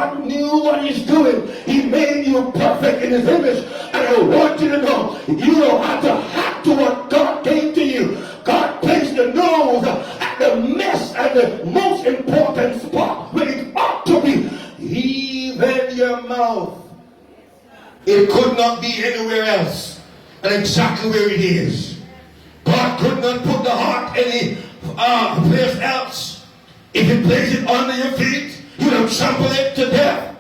God knew what he's doing. He made you perfect in his image. And I want you to know, you don't have to hack to what God gave to you. God placed the nose at the mess and the most important spot where it ought to be. Even your mouth. It could not be anywhere else. And exactly where it is. God could not put the heart any place else. If he placed it under your feet, you will trample it to death.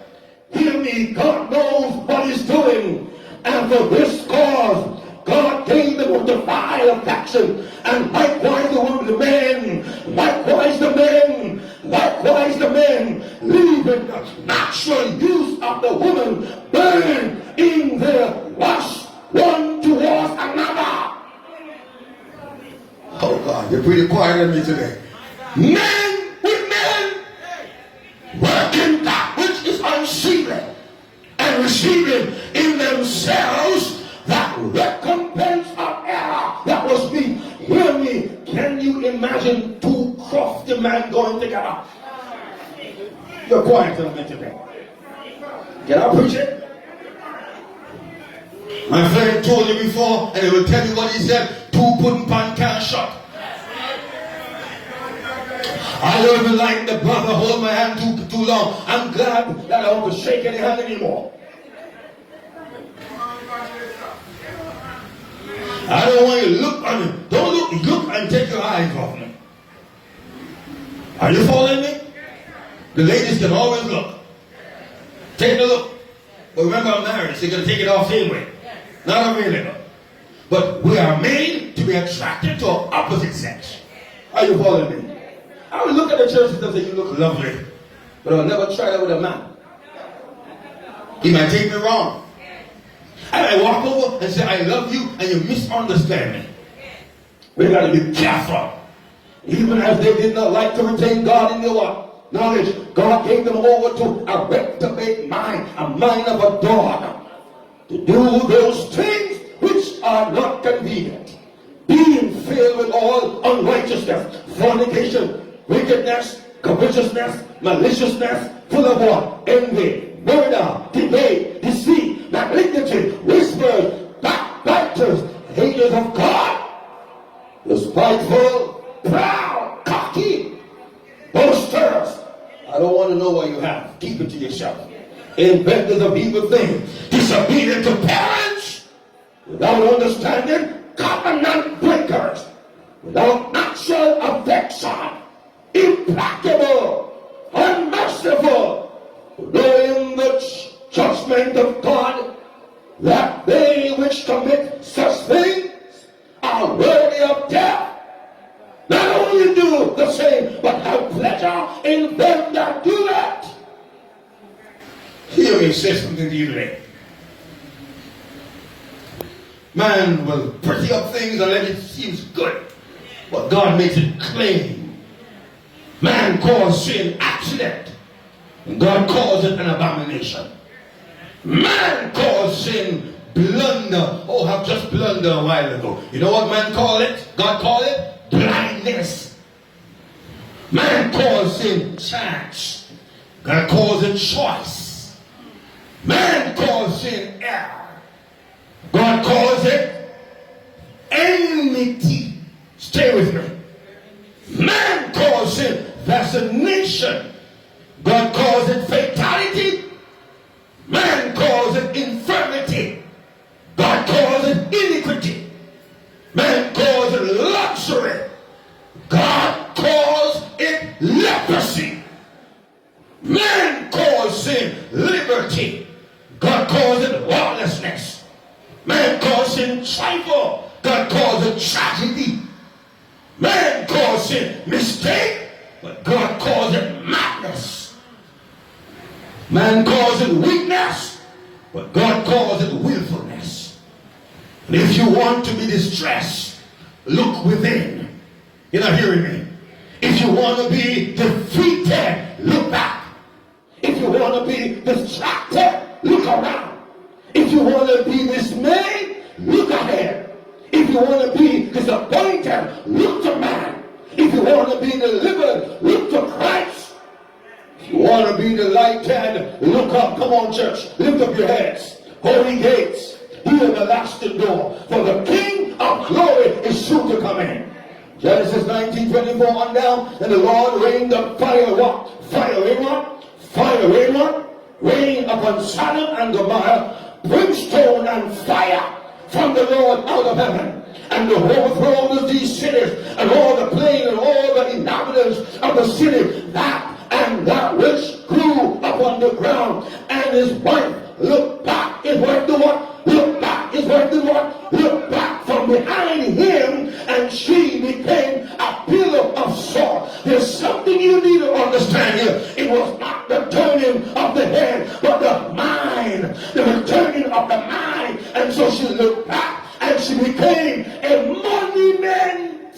Hear me, God knows what he's doing. And for this cause, God gave them with the vile affection. And likewise the men, likewise the men, leaving the natural use of the woman, burn in their lust one towards another. Oh God, you're pretty quiet on me today. Men with men, working that which is unseemly, and receiving in themselves that recompense of error that was me. Hear me, can you imagine two crafty men going together? You're quiet on me today. Can I preach it? My friend told you before, and he will tell you what he said. Two pudding pan can't shut. I don't even like the brother hold my hand too long. I'm glad that I don't have to shake any hand anymore. I don't want you to look on me. Don't look and take your eyes off me. Are you following me? The ladies can always look. Take a look. But remember, I'm married, so you're going to take it off same way. Not available. But we are made to be attracted to our opposite sex. Are you following me? I would look at the churches and say, you look lovely. But I'll never try that with a man. He might take me wrong. I might walk over and say, I love you, and you misunderstand me. We got to be careful. Even as they did not like to retain God in their what? Knowledge. God gave them over to a reprobate mind, a mind of a dog, to do those things which are not convenient. Being filled with all unrighteousness, fornication, wickedness, covetousness, maliciousness, full of what? Envy, murder, debate, deceit, malignity, whispers, backbiters, haters of God, despiteful, proud, cocky, boasters. I don't want to know what you have. Keep it to yourself. Inventors of evil things, disobedient to parents, without understanding, covenant breakers, without natural affection, implacable, unmerciful, knowing the judgment of God, that they which commit such things are worthy of death. Not only do the same, but have pleasure in them that do it. Hear me say something to you today. Man will pretty up things and let it seem good, but God makes it clean. Man calls sin accident, and God calls it an abomination. Man calls sin blunder. Oh, I've just blundered a while ago. You know what man called it? God called it blindness. Man calls sin chance. God calls it choice. Man calls sin error. God calls it enmity. Stay with me. Man calls it fascination. God calls it fatality. Man calls it infirmity. God calls it iniquity. Man calls it luxury. God calls it leprosy. Man calls sin liberty. God calls it lawlessness. Man calls sin trifle. God calls it tragedy. Man calls it mistake, but God calls it madness. Man calls it weakness, but God calls it willfulness. And if you want to be distressed, look within. You're not hearing me. If you want to be defeated, look back. If you want to be distracted, look around. If you want to be dismayed, look ahead. If you want to be disappointed, look to man. If you want to be delivered, look to Christ. If Want to be delighted? Look up. Come on, church. Lift up your heads. Holy gates. He everlasting door. For the King of glory is soon to come in. Genesis 19:24 on down. And the Lord rained up fire. What? Fire. Rain what? Fire. Rain what? Rain upon Sodom and Gomorrah. Brimstone and fire from the Lord out of heaven. And the overthrow of these cities, and all the plain, and all the inhabitants of the city, that and that which grew upon the ground. And his wife looked back. His wife do what? Look back. His wife did what? Look back from behind him, and she became a pillar of salt. There's something you need to understand here. It was not the turning of the head, but the mind. The returning of the mind. And so she looked back, and she became a monument.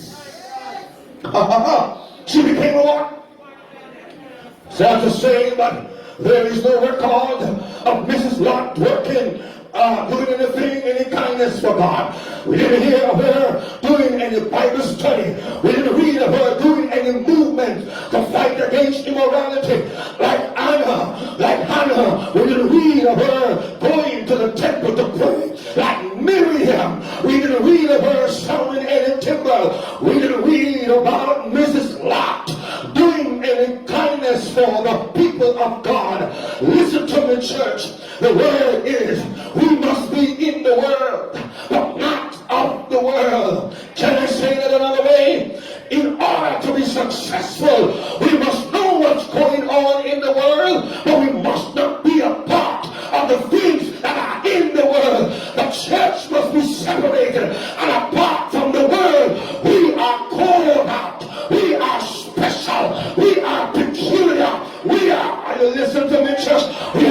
She became a what? Sad to say, but there is no record of Mrs. Lot working, doing anything, any kindness for God. We didn't hear of her doing any Bible study. We didn't read of her doing any movement to fight against immorality. Like Hannah, we didn't read of her going to the temple to pray. Like Miriam, we didn't read of her sounding any timber. We didn't read about Mrs. Lot doing any kindness for the people of God. Listen to me, church. The word is, we must be in the world, but not of the world. Can I say that another way? In order to be successful, we must know what's going on in the world, but we must not be a part of the things that are in the world. The church must be separated and apart from the world. We are called out. We are special. We are peculiar. We are, listen to me, church, we